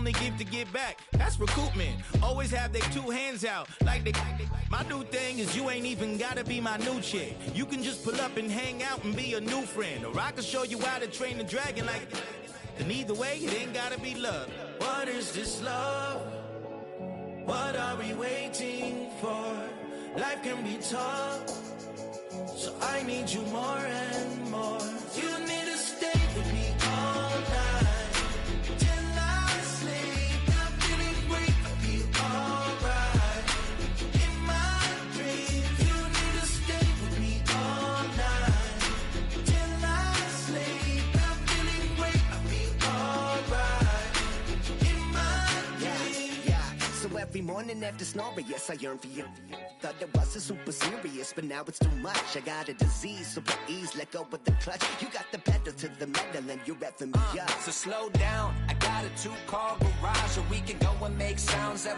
only give to get back. That's recoupment. Always have their two hands out. Like they. My new thing is you ain't even gotta be my new chick. You can just pull up and hang out and be a new friend. Or I can show you how to train the dragon like. And either way, it ain't gotta be love. What is this love? What are we waiting for? Life can be tough, so I need you more and more. You need to stay with me all night till I sleep. I'm feeling great, I feel alright. In my dreams, you need to stay with me all night till I sleep. I'm feeling great, I feel alright. In my dreams. Yeah. So every morning after snoring, yes, I yearn for you. Thought it wasn't super serious, but now it's too much. I got a disease, so please let go of the clutch. You got the pedal to the metal and you're revving me up. So slow down, I got a 2-car garage, or we can go and make sounds up.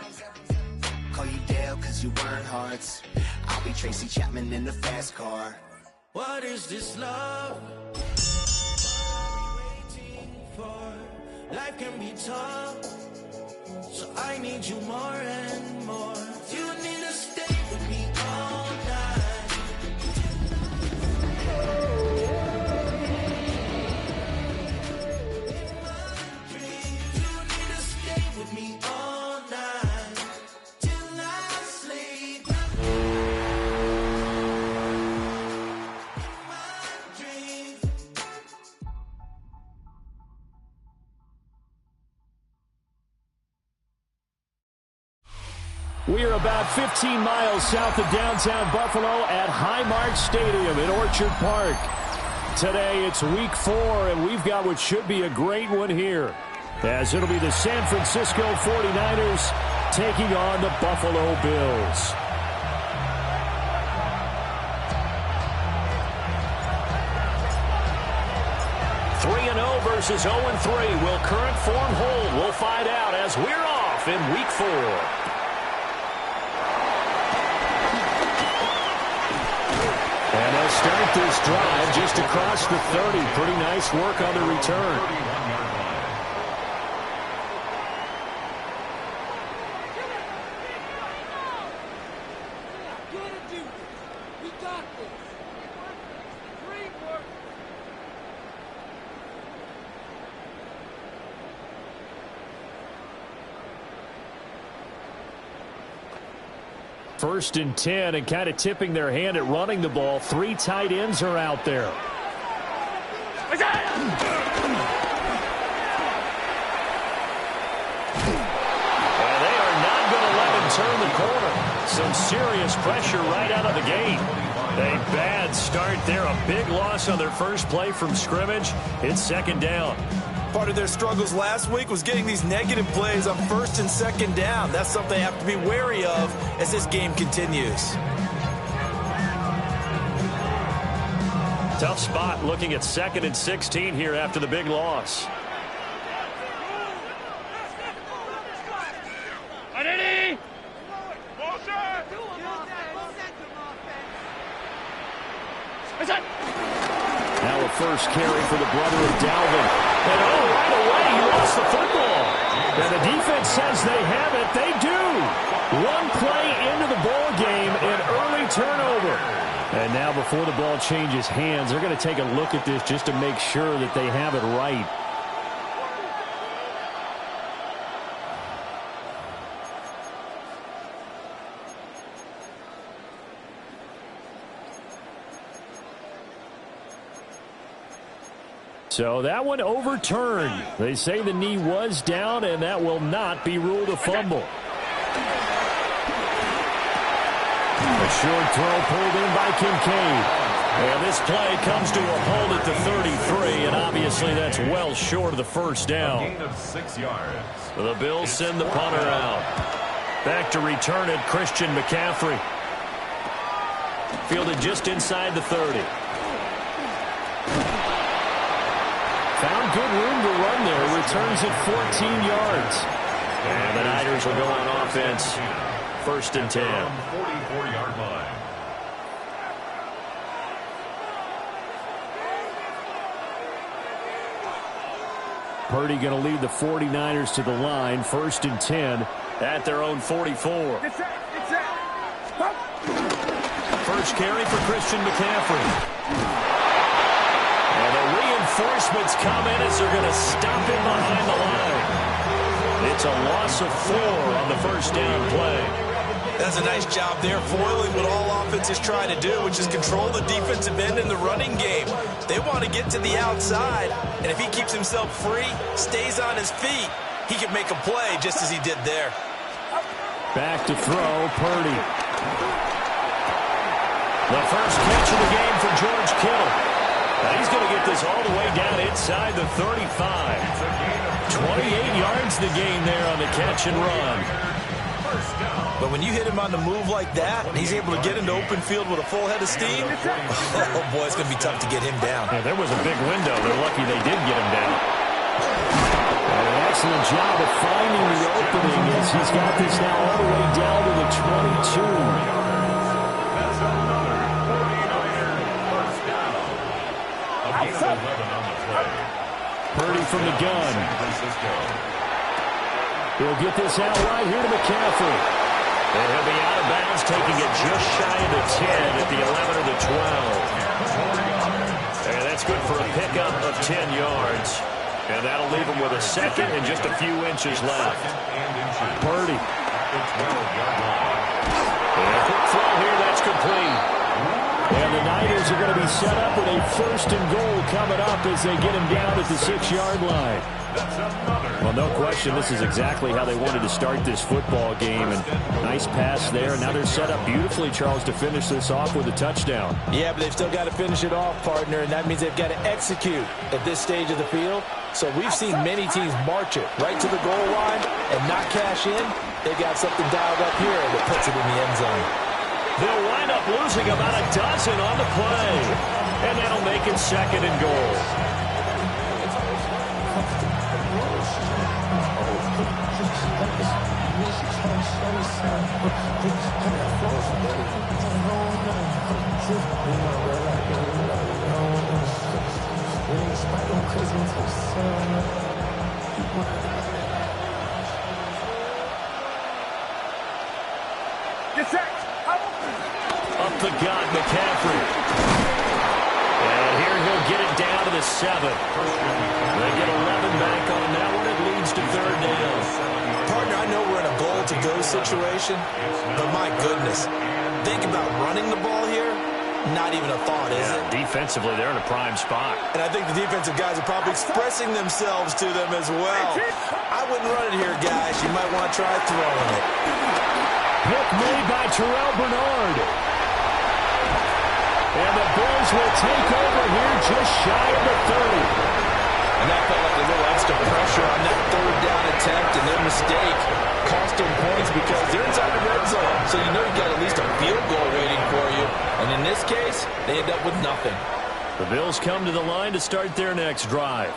Call you Dale, cause you weren't hearts. I'll be Tracy Chapman in the fast car. What is this love? What are we waiting for? Life can be tough, so I need you more and more. You need to stay with me all night. In my dreams, you need to stay with me all night till I sleep. In my dreams. We are about 15 miles south of downtown Buffalo at Highmark Stadium in Orchard Park. Today it's week 4, and we've got what should be a great one here, as it'll be the San Francisco 49ers taking on the Buffalo Bills. Three 3-0 versus 0-3. Will current form hold? We'll find out as we're off in week 4. And they'll start this drive just across the 30. Pretty nice work on the return. First and 10, and kind of tipping their hand at running the ball. 3 tight ends are out there. And they are not going to let him turn the corner. Some serious pressure right out of the gate. A bad start there. A big loss on their first play from scrimmage. It's second down. Part of their struggles last week was getting these negative plays on first and second down. That's something they have to be wary of as this game continues. Tough spot looking at 2nd and 16 here after the big loss. Now a first carry for the brother of Dalvin. And right away he lost the football. And the defense says they have it. They do. One play into the ball game, an early turnover. And now before the ball changes hands, they're going to take a look at this just to make sure that they have it right. So that one overturned. They say the knee was down, and that will not be ruled a fumble. A short throw pulled in by Kincaid. And this play comes to a hold at the 33, and obviously that's well short of the first down. A gain of 6 yards. The Bills send the punter out. Back to return it, Christian McCaffrey. Fielded just inside the 30. Found good room to run there. Returns it 14 yards. And the Niners will go on offense. 1st and 10. 44-yard line. Purdy going to lead the 49ers to the line. 1st and 10 at their own 44. First carry for Christian McCaffrey. And the reinforcements come in as they're going to stop him behind the line. It's a loss of 4 on the first down play. That's a nice job there, foiling what all offenses try to do, which is control the defensive end in the running game. They want to get to the outside, and if he keeps himself free, stays on his feet, he can make a play just as he did there. Back to throw, Purdy. The first catch of the game for George Kittle. Now he's going to get this all the way down inside the 35. 28 yards the gain there on the catch and run. But when you hit him on the move like that, and he's able to get into open field with a full head of steam, oh boy, it's going to be tough to get him down. Yeah, there was a big window. They're lucky they did get him down. And an excellent job of finding the opening as he's got this now all the way down to the 22. Purdy from the gun. He'll get this out right here to McCaffrey. And he'll be out of bounds, taking it just shy of the 10 at the 11 or the 12. And that's good for a pickup of 10 yards. And that'll leave him with a second and just a few inches left. Purdy. And a quick throw here, that's complete. And the Niners are going to be set up with a 1st and goal coming up as they get him down at the 6-yard line. Well, no question, this is exactly how they wanted to start this football game. And nice pass there. Now they're set up beautifully, Charles, to finish this off with a touchdown. Yeah, but they've still got to finish it off, partner, and that means they've got to execute at this stage of the field. So we've seen many teams march it right to the goal line and not cash in. They've got something dialed up here that puts it in the end zone. They'll wind up losing about a dozen on the play. And that'll make it 2nd and goal. Up the gut, McCaffrey. And here he'll get it down to the 7. They get 11 back on that one. It leads to 3rd down. Partner, I know we're in a goal-to-go situation, but my goodness, think about running the ball here. Not even a thought, is it? Defensively, they're in a prime spot. And I think the defensive guys are probably expressing themselves to them as well. I wouldn't run it here, guys. You might want to try throwing it. Pick made by Terrell Bernard. And the Bills will take over here just shy of the 30. And that felt like a little extra pressure on that 3rd down attempt, and their mistake cost them points because they're inside the red zone. So you know you've got at least a field goal waiting for you. And in this case, they end up with nothing. The Bills come to the line to start their next drive.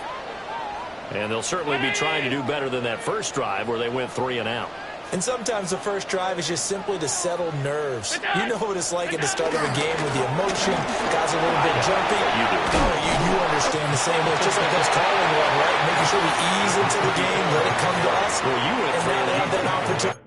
And they'll certainly be trying to do better than that first drive where they went 3 and out. And sometimes the first drive is just simply to settle nerves. You know what it's like at the start of a game with the emotion. Guys are a little bit jumpy. You do. Oh, you understand the same way. It's just like us calling one, right? Making sure we ease into the game, let it come to us. Well, you went and now they have that opportunity.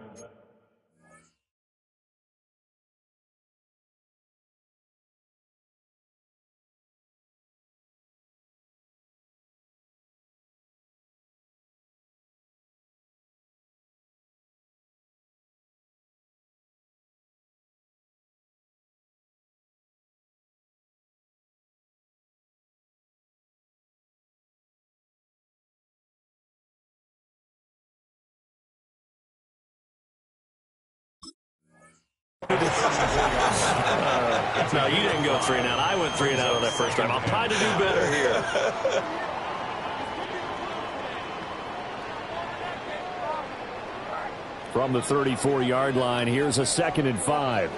No, you didn't go 3 and out. I went 3 and out on that first time. I'll try to do better here. From the 34-yard line, here's a 2nd and 5.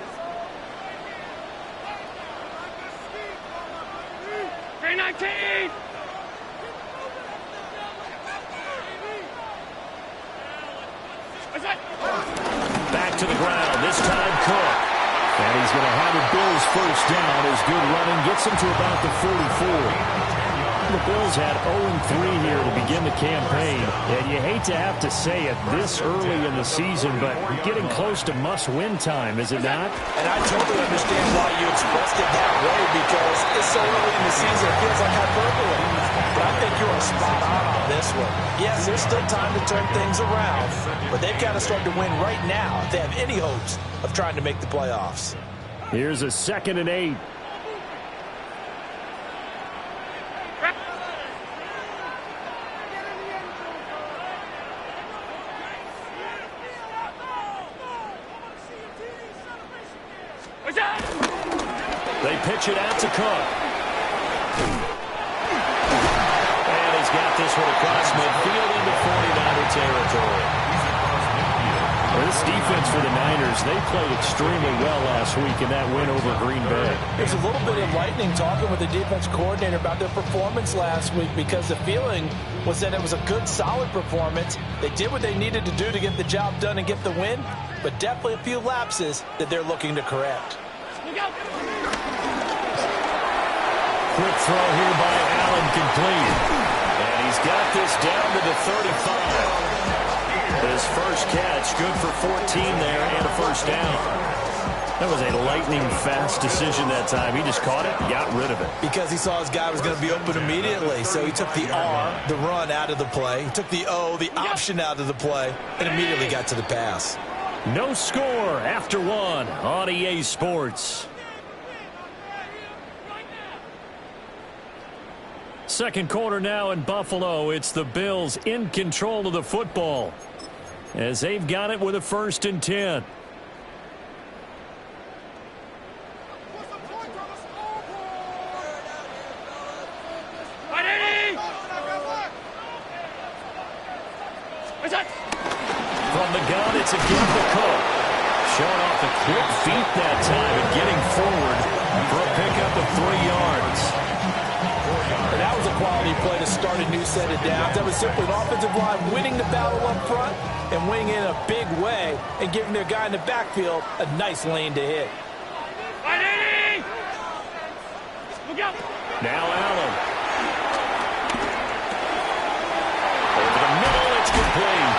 Back to the ground. This time Cook. And he's going to have a Bills first down as good running gets him to about the 44. The Bills had 0-3 here to begin the campaign, and you hate to have to say it this early in the season, but getting close to must-win time, is it not? And I totally understand why you expressed it that way, because it's so early in the season, it feels like hyperbole. But I think you are spot on this one. Yes, there's still time to turn things around, but they've got to start to win right now if they have any hopes of trying to make the playoffs. Here's a 2nd and 8. They pitch it out to Cook. And he's got this one across midfield into 49er territory. Well, this defense for the Niners, they played extremely well last week in that win over Green Bay. There's a little bit of lightning talking with the defense coordinator about their performance last week, because the feeling was that it was a good, solid performance. They did what they needed to do to get the job done and get the win, but definitely a few lapses that they're looking to correct. Quick throw here by Allen, complete. And he's got this down to the 35. His first catch, good for 14 there and a first down. That was a lightning-fast decision that time. He just caught it, got rid of it. Because he saw his guy was going to be open immediately, so he took the R, the run, out of the play. He took the O, the option, out of the play, and immediately got to the pass. No score after one on EA Sports. Second quarter now in Buffalo. It's the Bills in control of the football as they've got it with a 1st and 10. From the gun, it's again to Cook. Showing off the quick feet that time and getting forward for a pickup of 3 yards. And that was a quality play to start a new set of downs. That was simply an offensive line winning the battle up front and winning in a big way and giving their guy in the backfield a nice lane to hit. Now Allen. Over the middle, it's complete.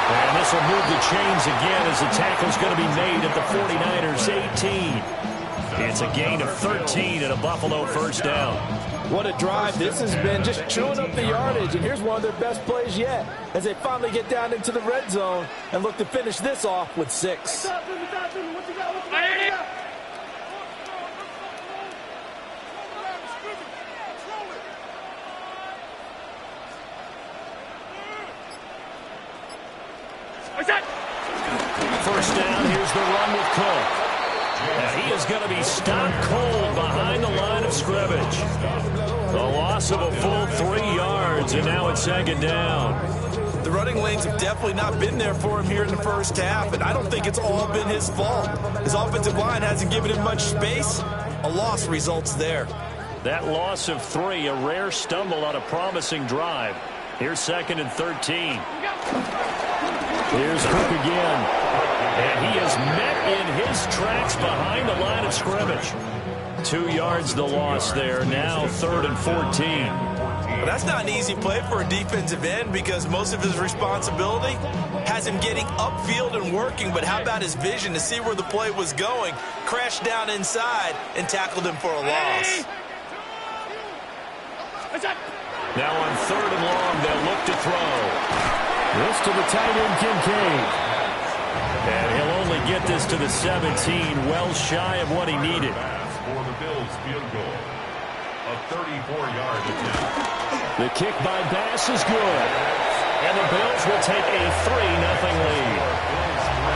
And this will move the chains again as the tackle's going to be made at the 49ers 18. It's a gain of 13 and a Buffalo first down. What a drive this has been, just chewing up the yardage. And here's one of their best plays yet as they finally get down into the red zone and look to finish this off with 6. First down, here's the run with Cook. And he is going to be stopped cold behind the line of scrimmage. A loss of a full 3 yards, and now it's 2nd down. The running lanes have definitely not been there for him here in the first half, and I don't think it's all been his fault. His offensive line hasn't given him much space. A loss results there. That loss of 3, a rare stumble on a promising drive. Here's 2nd and 13. Here's Cook again. And he is met in his tracks behind the line of scrimmage. 2 yards the loss there. Now 3rd and 14. Well, that's not an easy play for a defensive end because most of his responsibility has him getting upfield and working. But how about his vision to see where the play was going? Crashed down inside and tackled him for a loss. Now on 3rd and long, they'll look to throw. This to the tight end, Kincaid. And he'll only get this to the 17, well shy of what he needed. For the Bills field goal, a 34-yard attempt. The kick by Bass is good. And the Bills will take a 3-0 lead.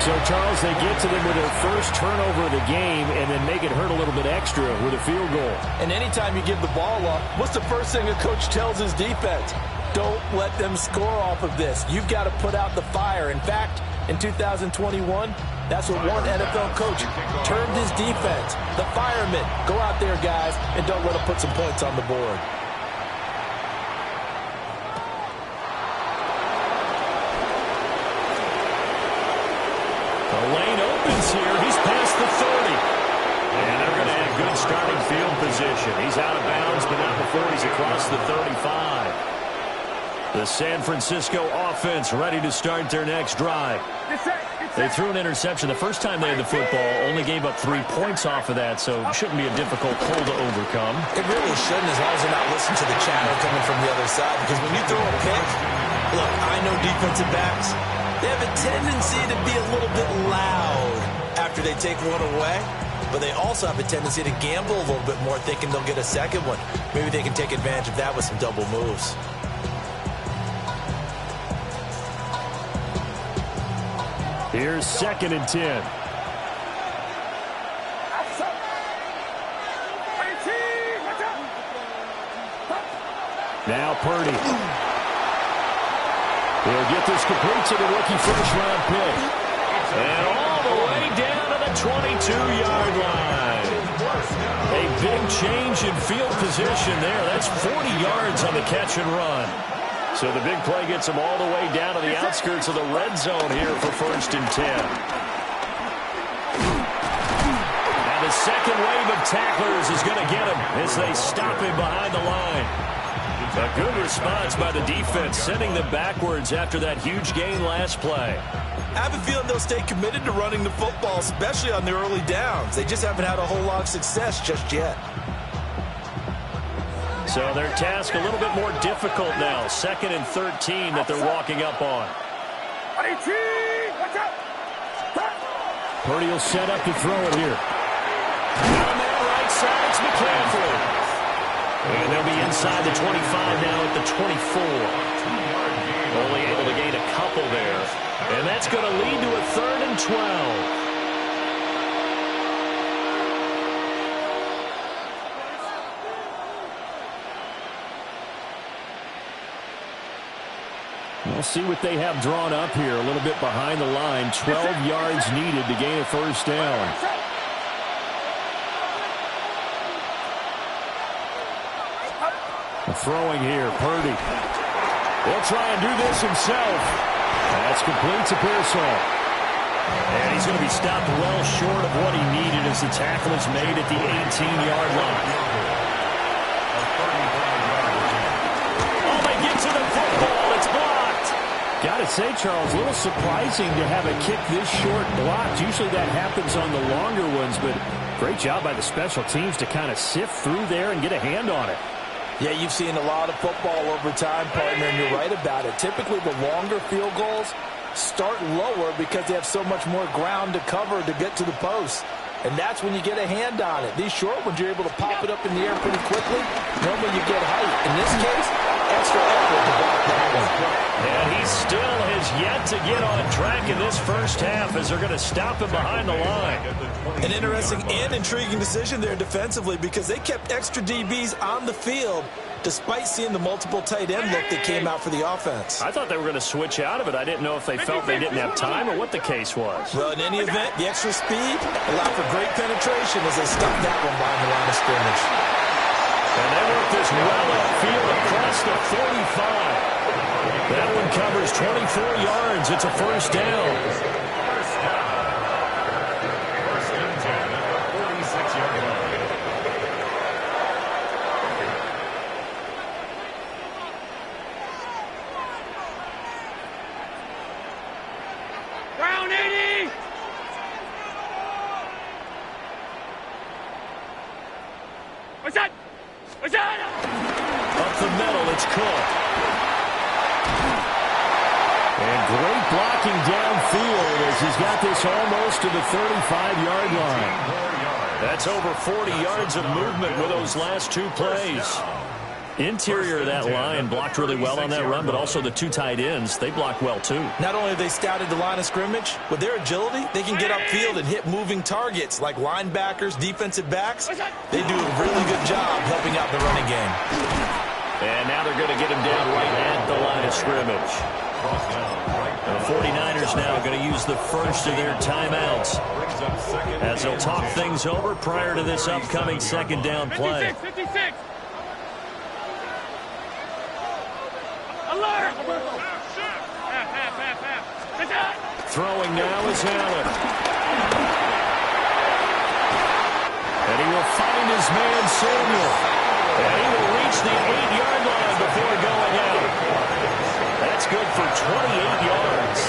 So, Charles, they get to them with their first turnover of the game and then make it hurt a little bit extra with a field goal. And anytime you give the ball up, what's the first thing a coach tells his defense? Don't let them score off of this. You've got to put out the fire. In fact, in 2021, that's what one NFL coach termed his defense. The firemen. Go out there, guys, and don't let them put some points on the board. The lane opens here. He's past the 30. And they're going to have good starting field position. He's out of bounds, but not before he's across the 35. The San Francisco offense ready to start their next drive. They threw an interception the first time they had the football, only gave up 3 points off of that, so it shouldn't be a difficult hole to overcome. It really shouldn't, as long as they're not listening to the chatter coming from the other side, because when you throw a pick, look, I know defensive backs, they have a tendency to be a little bit loud after they take one away, but they also have a tendency to gamble a little bit more, thinking they'll get a second one. Maybe they can take advantage of that with some double moves. Here's 2nd and 10. Now Purdy. He'll get this complete to the rookie first-round pick. And all the way down to the 22-yard line. A big change in field position there. That's 40 yards on the catch and run. So the big play gets them all the way down to the outskirts of the red zone here for 1st and 10. And the second wave of tacklers is going to get him as they stop him behind the line. A good response by the defense, sending them backwards after that huge gain last play. I have a feeling they'll stay committed to running the football, especially on their early downs. They just haven't had a whole lot of success just yet. So their task a little bit more difficult now. 2nd and 13 that they're walking up on. Purdy will set up to throw it here. Down there, right side, it's McCaffrey. And they'll be inside the 25 now at the 24. Only able to gain a couple there. And that's going to lead to a 3rd and 12. We'll see what they have drawn up here. A little bit behind the line. 12 yards needed to gain a first down. Throwing here, Purdy. He'll try and do this himself. That's complete to Pearsall. And he's going to be stopped well short of what he needed as the tackle is made at the 18-yard line. Oh, they get to the football. It's blocked. Got to say, Charles, a little surprising to have a kick this short blocked. Usually that happens on the longer ones, but great job by the special teams to kind of sift through there and get a hand on it. Yeah, you've seen a lot of football over time, partner, and you're right about it. Typically, the longer field goals start lower because they have so much more ground to cover to get to the post. And that's when you get a hand on it. These short ones, you're able to pop it up in the air pretty quickly. Normally, you get height. In this case, extra effort to block that one. And he still has yet to get on track in this first half as they're going to stop him behind the line. An interesting and intriguing decision there defensively because they kept extra DBs on the field despite seeing the multiple tight end look that came out for the offense. I thought they were going to switch out of it. I didn't know if they felt they didn't have time or what the case was. Well, in any event, the extra speed allowed for great penetration as they stopped that one behind the line of scrimmage. And they work this well upfield across the 45. That one covers 24 yards. It's a first down. First and 10 at the 46-yard line. Brown 80! What's that? What's that? Up the middle, it's Cook. And great blocking downfield as he's got this almost to the 35-yard line. That's over 40 yards of movement with those last two plays. Interior of that line blocked really well on that run, but also the two tight ends, they blocked well too. Not only have they scouted the line of scrimmage, with their agility, they can get upfield and hit moving targets like linebackers, defensive backs. They do a really good job helping out the running game. And now they're going to get him down right at the line of scrimmage. The 49ers now going to use the first of their timeouts as they'll talk things over prior to this upcoming second down play. 56. Alert! Throwing now is Allen. And he will find his man, Samuel. And he will reach the 8-yard line before going out. That's good for 28 yards.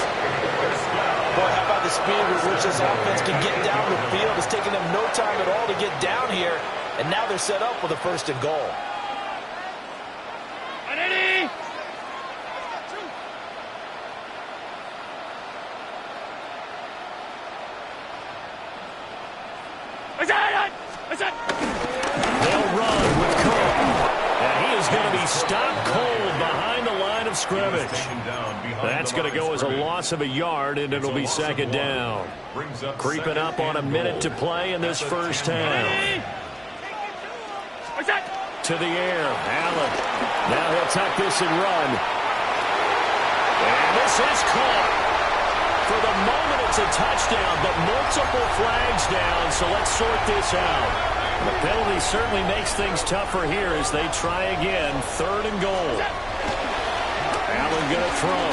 Boy, how about the speed with which this offense can get down the field? It's taken them no time at all to get down here. And now they're set up with a 1st and goal. They'll run with Cook. And he is going to be stopped cold behind the line of scrimmage. That's going to go as a loss of a yard, and it'll be 2nd down. Creeping up on a minute to play in this first half. To the air, Allen. Now he'll tuck this and run. And this is caught. For the moment, it's a touchdown, but multiple flags down, so let's sort this out. The penalty certainly makes things tougher here as they try again. 3rd and goal. Allen going to throw.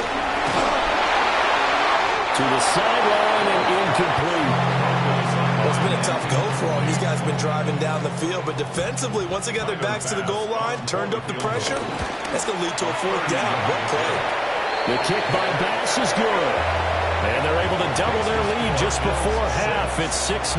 To the sideline and incomplete. Well, it's been a tough go for them. These guys have been driving down the field, but defensively, once they got their backs to the goal line, turned up the pressure, that's going to lead to a 4th down. What play? The kick by Bass is good. And they're able to double their lead just before half. It's 6-0.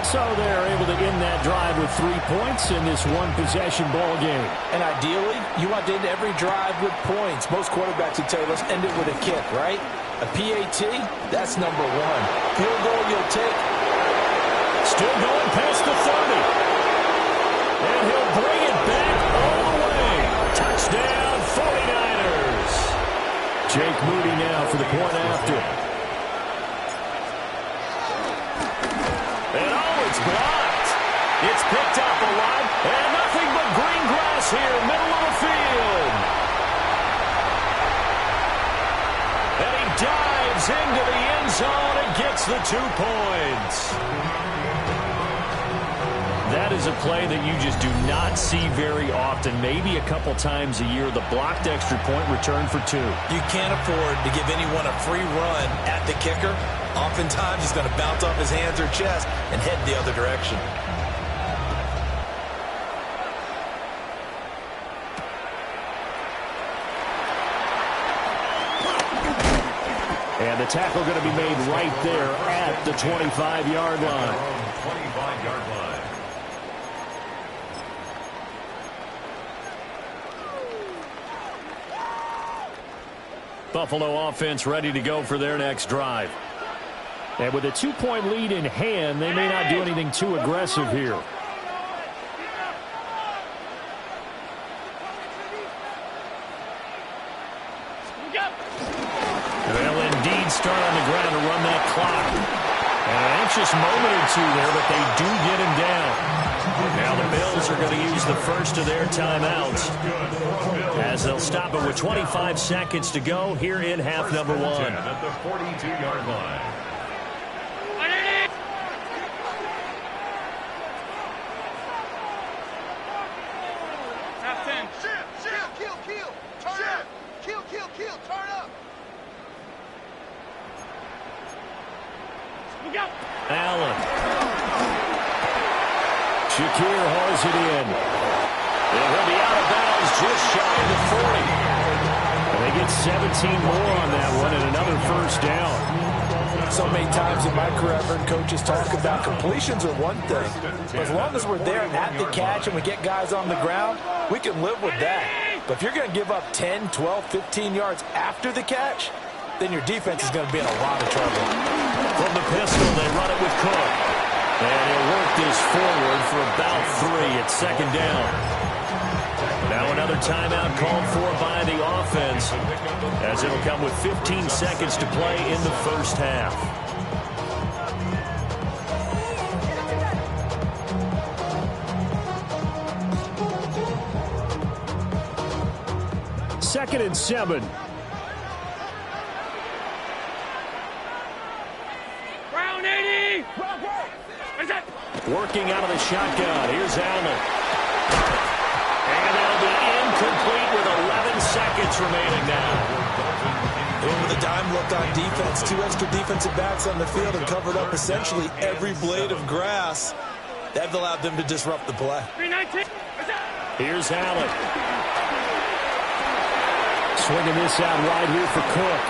So they're able to end that drive with 3 points in this one-possession ball game. And ideally, you want to end every drive with points. Most quarterbacks would tell you, let's end it with a kick, right? A PAT, that's number 1. Field goal you'll take. Still going past the 30. And he'll bring it back all the way. Touchdown, 49ers. Jake Moody now for the point after. And it's blocked. It's picked up alive. And nothing but green grass here, middle of the field. And he dives into the end zone and gets the 2 points. That is a play that you just do not see very often. Maybe a couple times a year, the blocked extra point return for 2. You can't afford to give anyone a free run at the kicker. Oftentimes, he's going to bounce off his hands or chest and head the other direction. And the tackle going to be made right there at the 25-yard line. 25-yard line. Buffalo offense ready to go for their next drive. And with a 2-point lead in hand, they may not do anything too aggressive here. They'll indeed start on the ground to run that clock. An anxious moment or two there, but they do get him down. Now the Bills are going to use the first of their timeouts as they'll stop it with 25 seconds to go here in half number 1. At the 42-yard line. Allen. Shakir hauls it in. And he'll be out of bounds just shy of the 40. And they get 17 more on that one and another first down. So many times in my career, I've heard coaches talk about completions are one thing. But as long as we're there at the catch and we get guys on the ground, we can live with that. But if you're going to give up 10, 12, 15 yards after the catch, then your defense is going to be in a lot of trouble. From the pistol, they run it with Cook. And he'll work this forward for about 3 at 2nd down. Now another timeout called for by the offense, as it'll come with 15 seconds to play in the first half. Second and 7. Working out of the shotgun. Here's Allen. And that'll be incomplete with 11 seconds remaining now. And with a dime look on defense, 2 extra defensive backs on the field and covered up essentially every blade of grass. That allowed them to disrupt the play. 319. Here's Allen. Swinging this out wide here for Cook.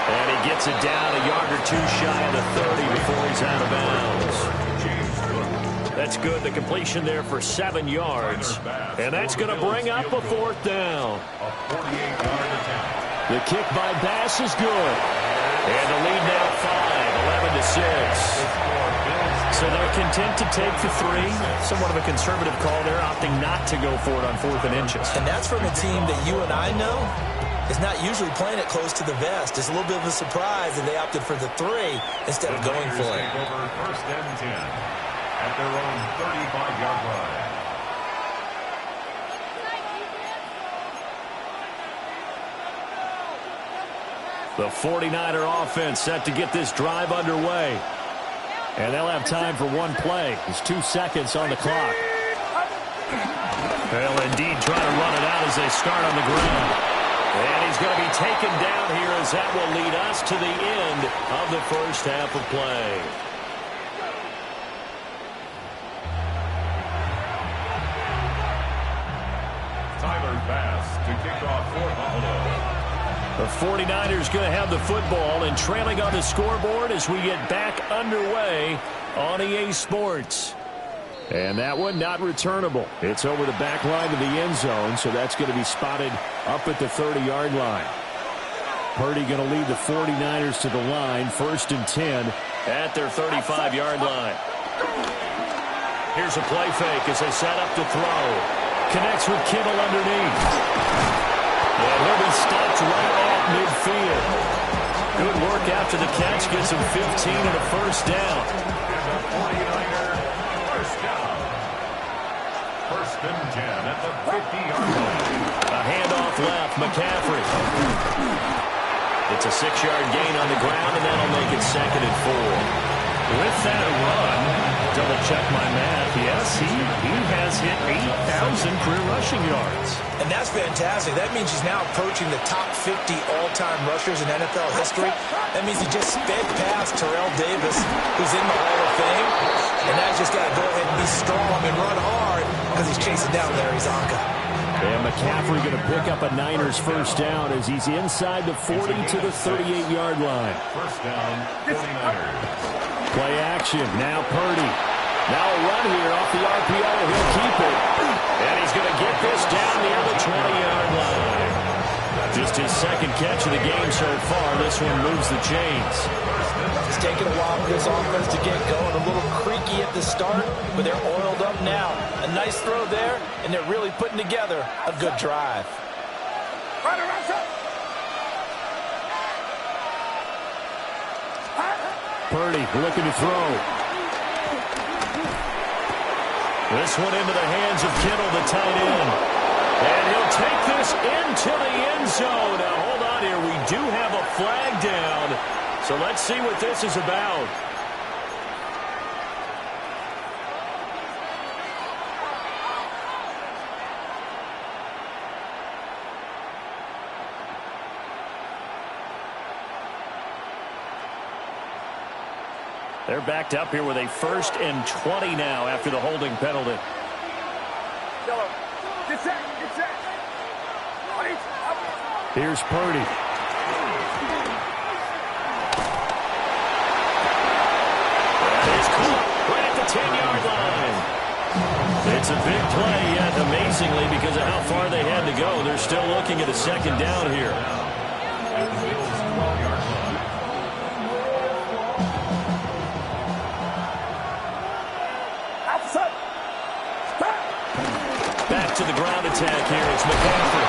And he gets it down a yard or two shy of the 30 before he's out of bounds. That's good. The completion there for 7 yards. And that's going to bring up a 4th down. A 48-yard attempt. The kick by Bass is good. And the lead now 5, 11-6. So they're content to take the 3. Somewhat of a conservative call there, opting not to go for it on 4th and inches. And that's from a team that you and I know is not usually playing it close to the vest. It's a little bit of a surprise that they opted for the 3 instead of going for it. Take over 1st and 10 at their own 35-yard line. The 49er offense set to get this drive underway. And they'll have time for one play. There's 2 seconds on the clock. They'll indeed try to run it out as they start on the ground. And he's going to be taken down here as that will lead us to the end of the first half of play. Tyler Bass to kick off for Buffalo. The 49ers going to have the football and trailing on the scoreboard as we get back underway on EA Sports. And that one not returnable. It's over the back line to the end zone, so that's going to be spotted up at the 30-yard line. Purdy going to lead the 49ers to the line, 1st and 10 at their 35-yard line. Here's a play fake as they set up to throw. Connects with Kittle underneath. And he'll be stopped right at midfield. Good work after the catch. Gets him 15 and a 1st down. And the 49er first down. 1st and 10 at the 50-yard line. A handoff left. McCaffrey. It's a 6-yard gain on the ground, and that'll make it 2nd and 4. With that run, double check my math. Yes, he has hit 8,000 career rushing yards. And that's fantastic. That means he's now approaching the top 50 all-time rushers in NFL history. That means he just sped past Terrell Davis, who's in the Hall of Fame. And now he's just got to go ahead and be strong and run hard because he's chasing down Larry Zonka. And McCaffrey going to pick up a Niners 1st down as he's inside the 40 to the 38-yard line. 1st down, 49ers. Play action. Now Purdy. Now a run here off the RPO. He'll keep it. And he's going to get this down near the 20-yard line. Just his 2nd catch of the game so far. This one moves the chains. It's taken a while for this offense to get going. A little creaky at the start, but they're oiled up now. A nice throw there, and they're really putting together a good drive. Purdy looking to throw. This one into the hands of Kittle, the tight end. And he'll take this into the end zone. Now, hold on here. We do have a flag down. So let's see what this is about. They're backed up here with a 1st and 20 now after the holding penalty. Here's Purdy. That is caught right at the 10-yard line. It's a big play, yet amazingly, because of how far they had to go, they're still looking at a 2nd down here. Back to the ground attack here. It's McCaffrey.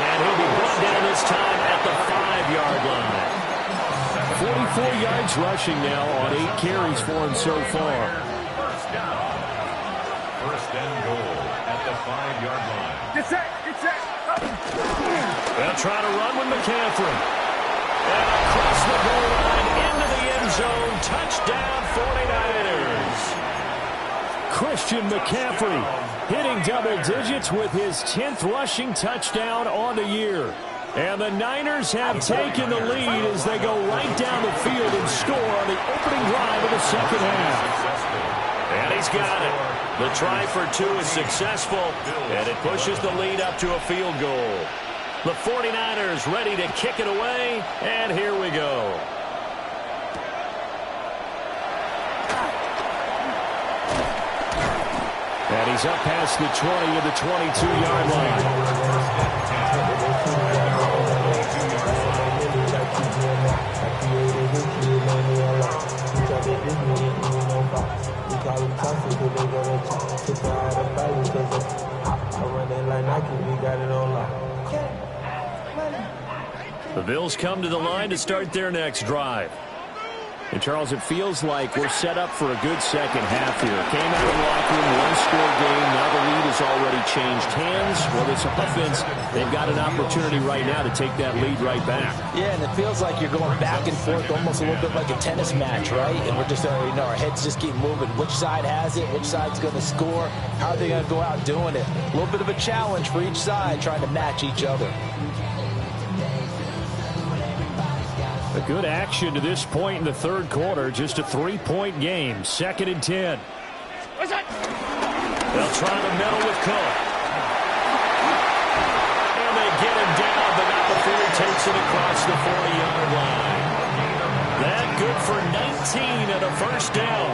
And he'll be brought down this time at the 5-yard line. 44 yards rushing now on 8 carries for him so far. 1st down. 1st and goal at the 5-yard line. Get set. They'll try to run with McCaffrey. And across the goal line into the end zone. Touchdown 49ers. Christian McCaffrey hitting double digits with his 10th rushing touchdown on the year. And the Niners have taken the lead as they go right down the field and score on the opening drive of the 2nd half. And he He's got it. The try for two is successful, and it pushes the lead up to a field goal. The 49ers ready to kick it away, and here we go. And he's up past the 20 to the 22-yard line. The Bills come to the line to start their next drive. And, Charles, it feels like we're set up for a good second half here. Came out of the locker room, one-score game. Now the lead has already changed hands. Well, this offense, they've got an opportunity right now to take that lead right back. Yeah, and it feels like you're going back and forth, almost a little bit like a tennis match, right? And we're just already know our heads just keep moving. Which side has it? Which side's going to score? How are they going to go out doing it? A little bit of a challenge for each side, trying to match each other. A good action to this point in the third quarter. Just a 3-point game. 2nd and 10. They'll try the middle with Cook. And they get him down, but not before he takes it across the 40-yard line. That good for 19 and a first down.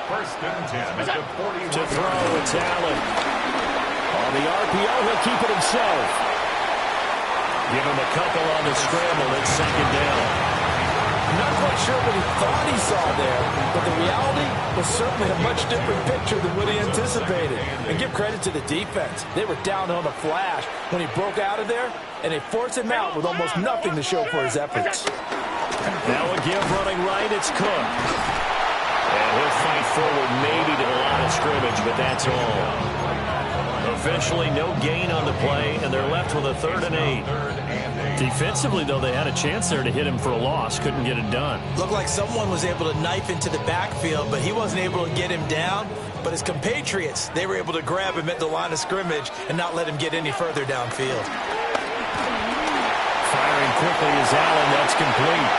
First and 10 at the 41. To throw, it's Allen. On the RPO, he'll keep it himself. Give him a couple on the scramble. It's 2nd down. I'm not quite sure what he thought he saw there, but the reality was certainly a much different picture than what he anticipated. And give credit to the defense. They were down on a flash when he broke out of there, and they forced him out with almost nothing to show for his efforts. Now a give running right. It's Cook. And he'll fight forward maybe to the line of scrimmage, but that's all. Officially, no gain on the play, and they're left with a 3rd and 8. Defensively, though, they had a chance there to hit him for a loss. Couldn't get it done. Looked like someone was able to knife into the backfield, but he wasn't able to get him down. But his compatriots, they were able to grab him at the line of scrimmage and not let him get any further downfield. Firing quickly is Allen. That's complete.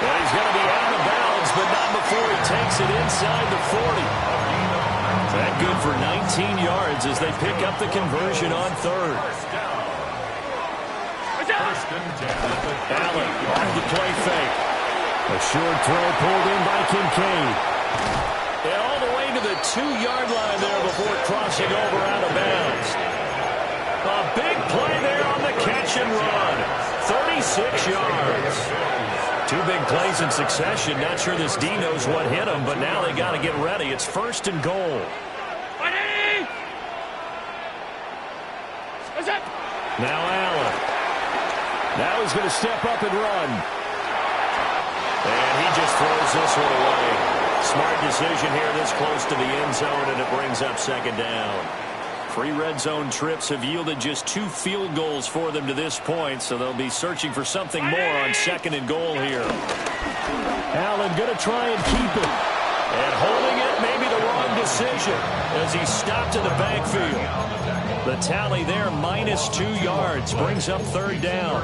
Well, he's going to be out of bounds, but not before he takes it inside the 40. That good for 19 yards as they pick up the conversion on 3rd. Allen on the play fake. A short throw pulled in by Kincaid. And all the way to the 2-yard line there before crossing over out of bounds. A big play there on the catch and run. 36 yards. 2 big plays in succession. Not sure this D knows what hit him, but now they got to get ready. It's 1st and goal. Now Allen. Now he's going to step up and run. And he just throws this one away. Smart decision here this close to the end zone, and it brings up 2nd down. 3 red zone trips have yielded just 2 field goals for them to this point, so they'll be searching for something more on 2nd and goal here. Allen going to try and keep it. And holding it, maybe the wrong decision as he stopped in the backfield. The tally there, -2 yards, brings up 3rd down.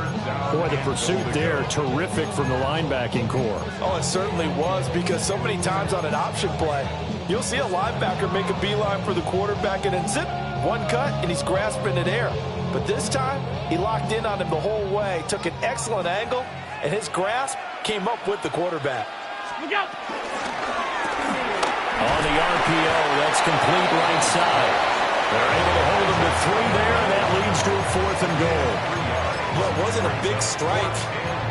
Boy, the pursuit there, terrific from the linebacking core. Oh, it certainly was, because so many times on an option play, you'll see a linebacker make a beeline for the quarterback and then zip, one cut, and he's grasping at air. But this time, he locked in on him the whole way, took an excellent angle, and his grasp came up with the quarterback. Look out! On the RPO, that's complete right side. They're able to hold him to 3 there, and that leads to a 4th and goal. Well, it wasn't a big strike,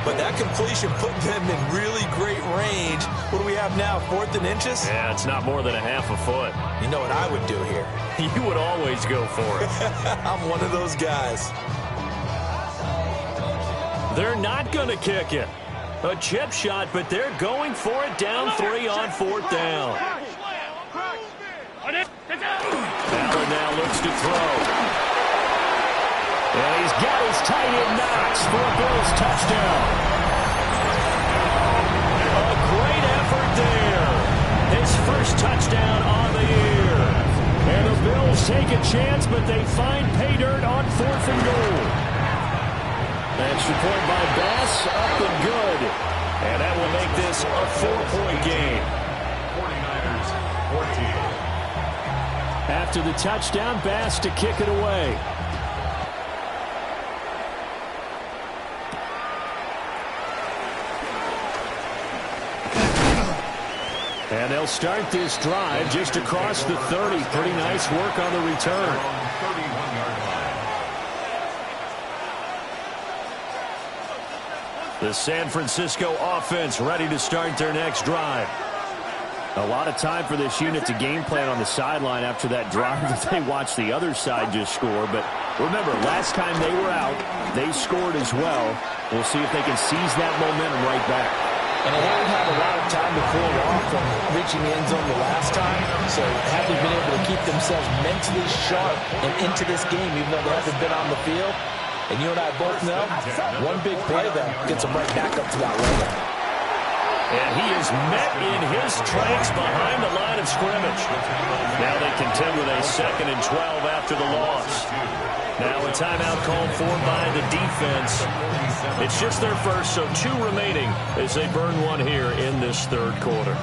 but that completion put them in really great range. What do we have now, 4th and inches? Yeah, it's not more than a half a foot. You know what I would do here? You would always go for it. I'm one of those guys. They're not going to kick it. A chip shot, but they're going for it down 3 on 4th down. Allen now looks to throw. And he's got his tight end Knox for a Bills touchdown. A great effort there. His first touchdown on the year. And the Bills take a chance, but they find pay dirt on 4th and goal. Extra point by Bass, up and good. And that will make this a 4-point game. After the touchdown, Bass to kick it away. And they'll start this drive just across the 30. Pretty nice work on the return. The San Francisco offense ready to start their next drive. A lot of time for this unit to game plan on the sideline after that drive that they watched the other side just score. But remember, last time they were out, they scored as well. We'll see if they can seize that momentum right back. And they haven't had a lot of time to cool off from reaching the end zone the last time. So have they been able to keep themselves mentally sharp and into this game, even though they haven't been on the field? And you and I both know, one big play there gets them right back up to that level. And he is met in his tracks behind the line of scrimmage. Now they contend with a 2nd and 12 after the loss. Now a timeout called for by the defense. It's just their first, so 2 remaining as they burn one here in this 3rd quarter.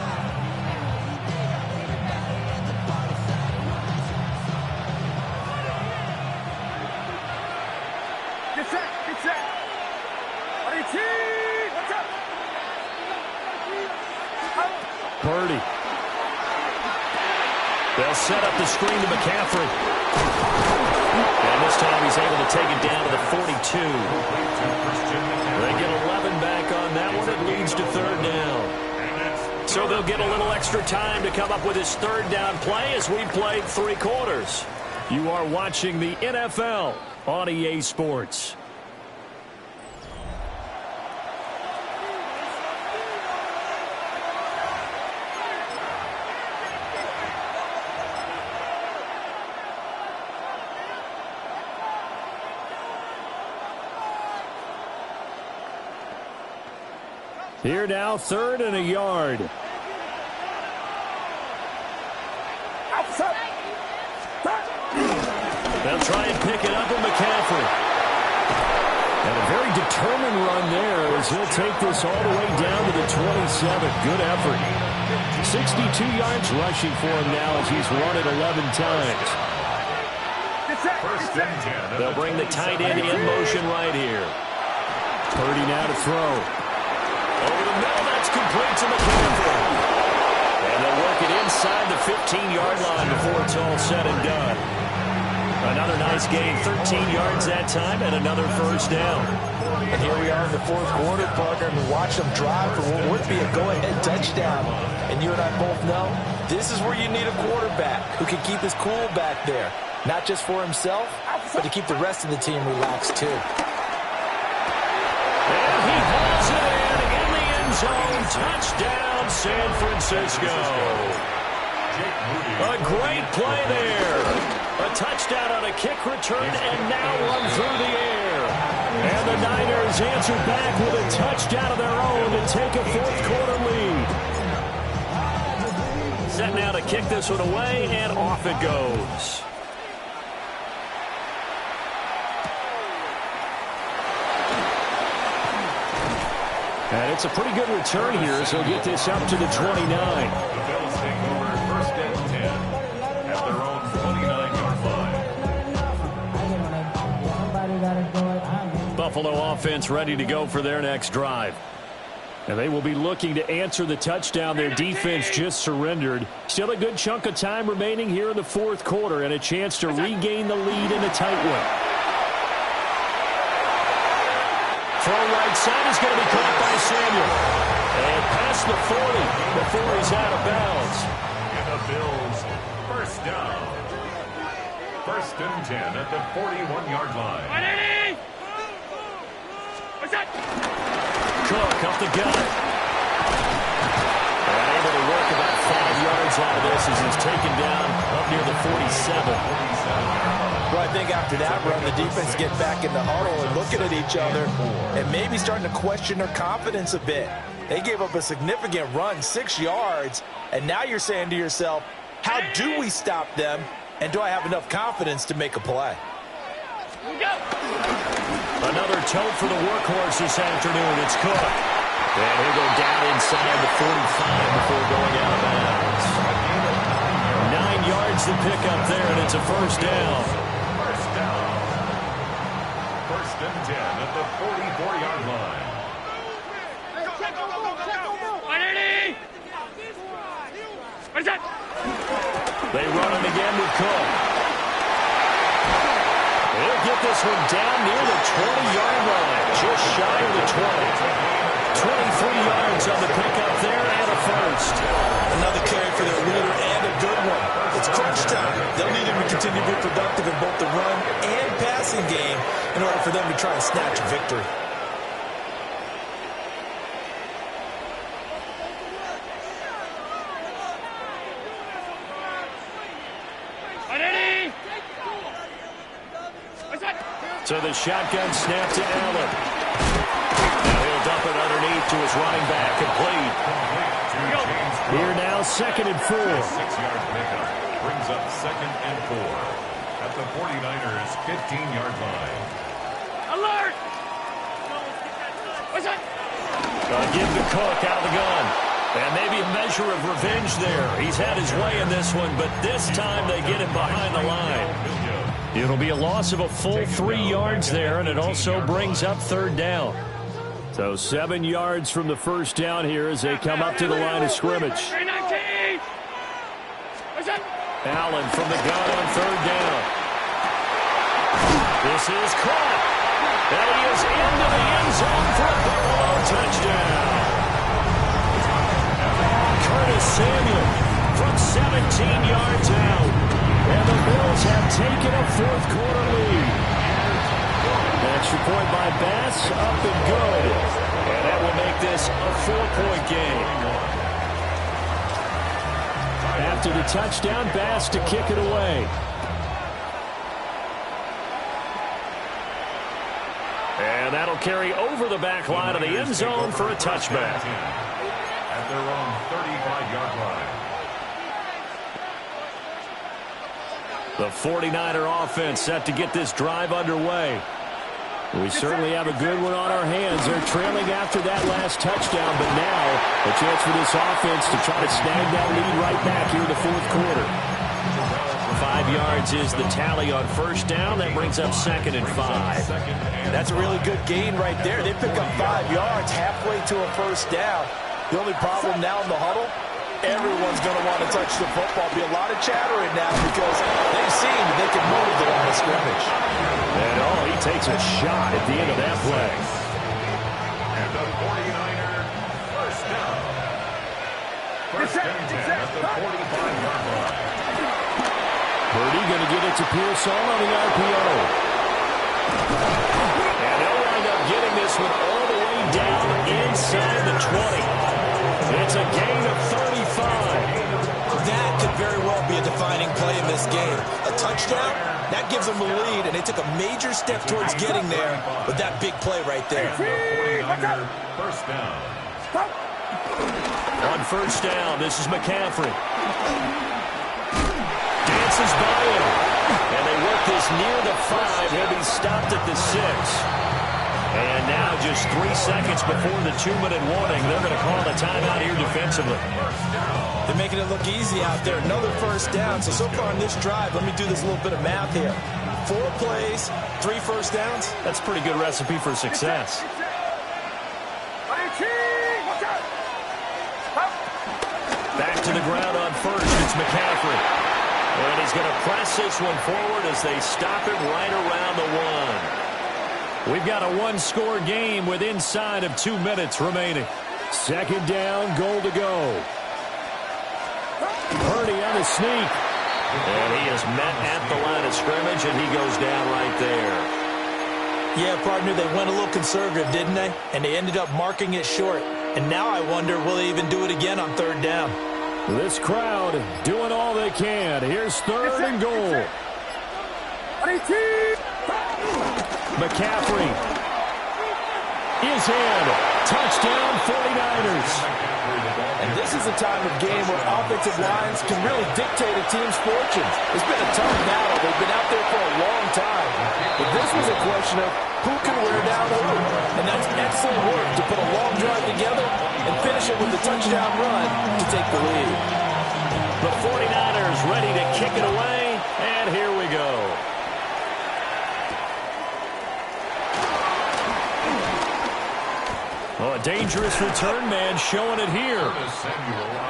Get set, get set. What's up? Purdy. They'll set up the screen to McCaffrey. And this time he's able to take it down to the 42. They get 11 back on that one. It leads to 3rd down. So they'll get a little extra time to come up with his 3rd down play as we played 3 quarters. You are watching the NFL on EA Sports. Here now, 3rd and a yard. They'll try and pick it up with McCaffrey. And a very determined run there as he'll take this all the way down to the 27. Good effort. 62 yards rushing for him now as he's run it 11 times. They'll bring the tight end in motion right here. Purdy now to throw. Over the middle, that's complete to McCaffrey. And they'll work it inside the 15-yard line before it's all said and done. Another nice gain, 13 yards that time, and another 1st down. And here we are in the 4th quarter, partner, and we watch them drive for what would be a go-ahead touchdown. And you and I both know this is where you need a quarterback who can keep his cool back there. Not just for himself, but to keep the rest of the team relaxed, too. And he hauls it in the end zone. Touchdown, San Francisco. A great play there. A touchdown on a kick return and now one through the air. And the Niners answer back with a touchdown of their own to take a 4th quarter lead. Set now to kick this one away, and off it goes. And it's a pretty good return here as he'll get this up to the 29. The Bills take over 1st and 10 at their own 29-yard line. Buffalo offense ready to go for their next drive. And they will be looking to answer the touchdown their defense just surrendered. Still a good chunk of time remaining here in the 4th quarter and a chance to regain the lead in a tight one. Throw right side is going to be caught by Samuel. And past the 40 before he's out of bounds. And the Bills, 1st down. 1st and 10 at the 41-yard line. Cook up the gut. And able to work about 5 yards out of this as he's taken down up near the 47. Well, I think after that run, the defense get back in the huddle and looking at each other and maybe starting to question their confidence a bit. They gave up a significant run, 6 yards, and now you're saying to yourself, how do we stop them, and do I have enough confidence to make a play? Another tote for the workhorse this afternoon. It's Cook. And he'll go down inside the 45 before going out of bounds. makes the pickup there, and it's a first down. First down. First and 10 at the 44-yard line. They run him again with Cook. He'll get this one down near the 20-yard line, just shy of the 20. 23 yards on the pickup there and a first. Another carry for their leader and a good one. It's crunch time. They'll need him to continue to be productive in both the run and passing game in order for them to try and snatch a victory. So the shotgun snap to Allen. Now he'll dump it underneath to his running back. Complete. Here now, 2nd and 4. 6-yard pickup brings up 2nd and 4 at the 49ers' 15-yard line. Alert! What's that? Gonna give to Cook out of the gun. And maybe a measure of revenge there. He's had his way in this one, but this time they get him behind the line. It'll be a loss of a full 3 yards there, and it also brings up 3rd down. So 7 yards from the first down here as they come up to the line of scrimmage. Allen from the gun on 3rd down. This is caught. And he is into the end zone for a Buffalo touchdown. Curtis Samuel from 17 yards out. And the Bills have taken a 4th quarter lead. Extra point by Bass, up and good. And that will make this a 4-point game. After the touchdown, Bass to kick it away. And that'll carry over the back line of the end zone for a touchback. At their own 35-yard line. The 49er offense set to get this drive underway. We certainly have a good one on our hands. They're trailing after that last touchdown, but now a chance for this offense to try to snag that lead right back here in the 4th quarter. 5 yards is the tally on first down. That brings up 2nd and 5. That's a really good gain right there. They pick up 5 yards halfway to a first down. The only problem now in the huddle, everyone's going to want to touch the football. Be a lot of chattering now because they've seen that they can move the line of scrimmage. And he takes a shot at the end of that play. And the 49er first down. First and 10 at the 45-yard line. Purdy going to give it to Pearson on the RPO. And they'll wind up getting this one all the way down inside the 20. It's a gain of 35. That could very well be a defining play in this game. A touchdown, that gives them the lead, and they took a major step towards getting there with that big play right there. First down. On first down, this is McCaffrey. Dances by him. And they work this near the 5. He'll be stopped at the 6. And now just 3 seconds before the 2-minute warning, they're going to call the timeout here defensively. They're making it look easy out there. Another first down. So far in this drive, let me do this little bit of math here. 4 plays, 3 first downs. That's a pretty good recipe for success. Back to the ground on first. It's McCaffrey. And he's going to press this one forward as they stop it right around the 1. We've got a 1-score game with inside of 2 minutes remaining. 2nd down, goal to go. Purdy on the sneak. And he is met at the line of scrimmage, and he goes down right there. Yeah, partner, they went a little conservative, didn't they? And they ended up marking it short. And now I wonder, will they even do it again on 3rd down? This crowd doing all they can. Here's 3rd and goal. McCaffrey is in. Touchdown 49ers. And this is a time of game where offensive lines can really dictate a team's fortunes. It's been a tough battle. They've been out there for a long time. But this was a question of who can wear down who. And that's excellent work to put a long drive together and finish it with a touchdown run to take the lead. The 49ers ready to kick it away, and here we go. Oh, a dangerous return man showing it here.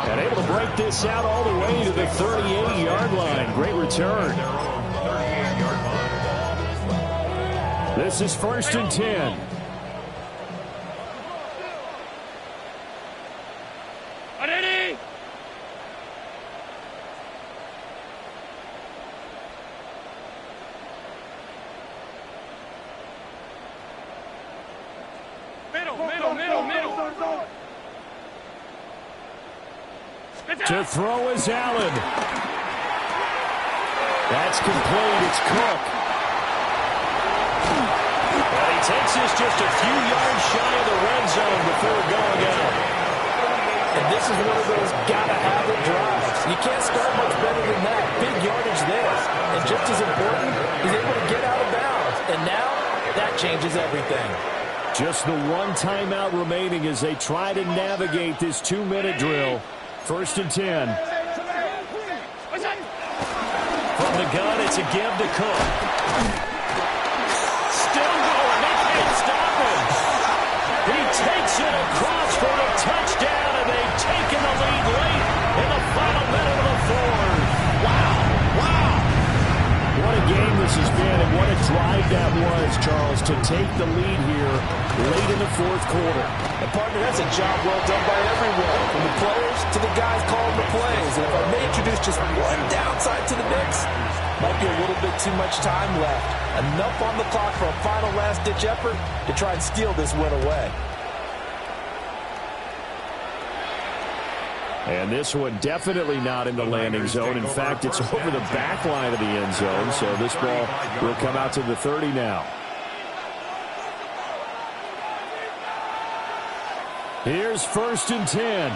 And able to break this out all the way to the 38-yard line. Great return. This is 1st and 10. To throw is Allen. That's complete. It's Cook. And he takes this just a few yards shy of the red zone before going out. And this is one of those gotta-have-it drives. You can't start much better than that. Big yardage there. And just as important, he's able to get out of bounds. And now, that changes everything. Just the one timeout remaining as they try to navigate this 2-minute drill. 1st and 10. From the gun, it's a give to Cook. Still going. They can't stop him. He takes it across for a touchdown, and they've taken the lead late in the final minute of the fourth. Wow. What a game this has been, and what a drive that was, Charles, to take the lead here late in the fourth quarter. And, partner, that's a job well done by everyone, from the players to the guys calling the plays. And if I may introduce just one downside to the mix, might be a little bit too much time left. Enough on the clock for a final last-ditch effort to try and steal this win away. And this one definitely not in the landing zone. In fact, it's over the back line of the end zone, so this ball will come out to the 30 now. Here's 1st and 10.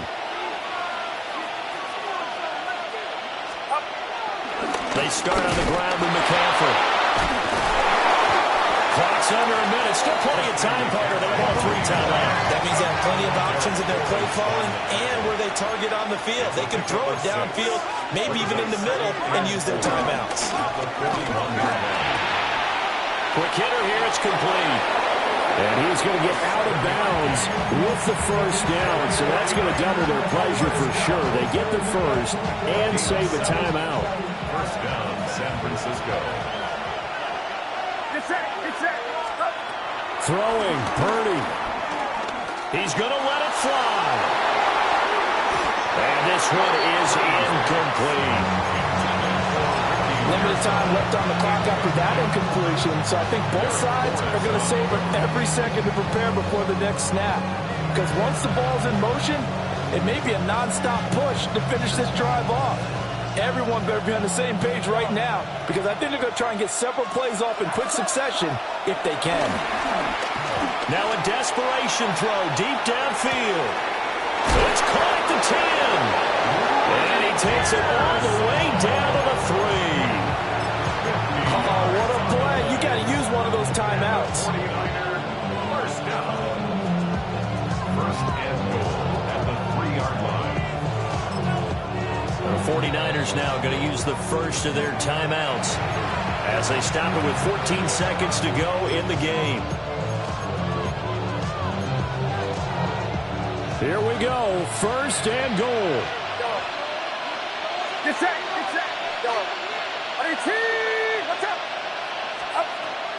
They start on the ground with McCaffrey. Clock's under a minute. Still plenty of time, partner. They have 3 timeouts. That means they have plenty of options in their play calling and where they target on the field. They can throw it downfield, maybe even in the middle, and use their timeouts. Quick hitter here. It's complete. And he's going to get out of bounds with the first down. So that's going to double their pleasure for sure. They get the first and save a timeout. First down, San Francisco. Throwing, Purdy. He's going to let it fly. And this one is incomplete. Limited time left on the clock after that incompletion, so I think both sides are going to savor every second to prepare before the next snap. Because once the ball's in motion, it may be a nonstop push to finish this drive off. Everyone better be on the same page right now, because I think they're going to try and get several plays off in quick succession if they can. Now a desperation throw deep downfield. It's caught at the 10. And he takes it all the way down to the 3. Oh, what a play. You got to use one of those timeouts. 49er, first down. First and goal at the 3-yard line. The 49ers now going to use the first of their timeouts as they stop it with 14 seconds to go in the game. Here we go. First and goal. Get set. Go. What's up? Up.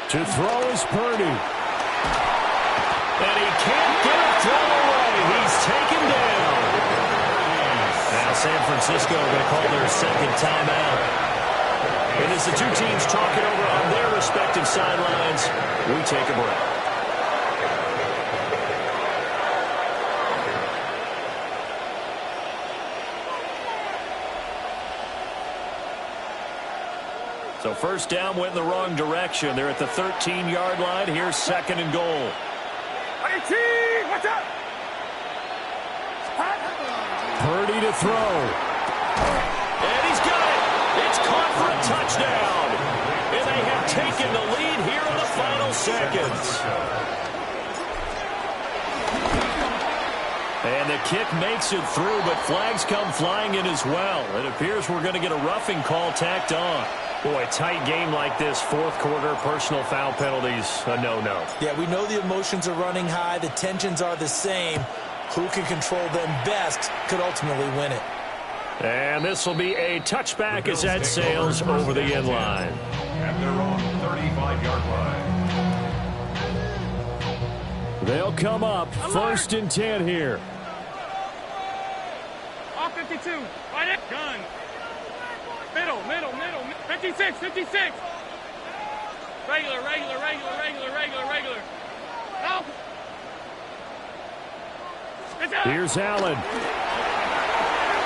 To throw is Purdy. And he can't get a throw away. He's taken down. Now San Francisco going to call their second timeout. And as the two teams talk it over on their respective sidelines, we take a break. So first down went in the wrong direction. They're at the 13-yard line. Here's second and goal. What's up? Purdy to throw. And he's got it. It's caught for a touchdown. And they have taken the lead here in the final seconds. And the kick makes it through, but flags come flying in as well. It appears we're going to get a roughing call tacked on. Boy, tight game like this, fourth quarter, personal foul penalties, a no-no. Yeah, we know the emotions are running high. The tensions are the same. Who can control them best could ultimately win it. And this will be a touchback as that sails over the end line. At their own 35-yard line. They'll come up, 1st and 10 here. Off 52. Right it. Gun. Middle. 56. Regular. Help. Here's Allen.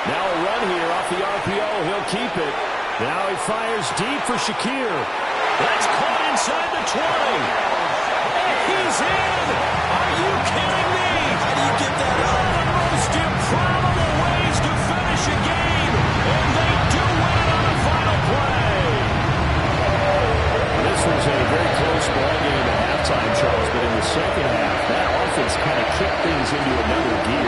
Now a run here off the RPO. He'll keep it. Now he fires deep for Shakir. That's caught inside the 20. He's in. Are you kidding me? How do you get that up? One of the most improbable ways to finish a game. And they do win it on the final play. This was a very close ball game at halftime, Charles, but in the second half, that offense kind of kicked things into another gear.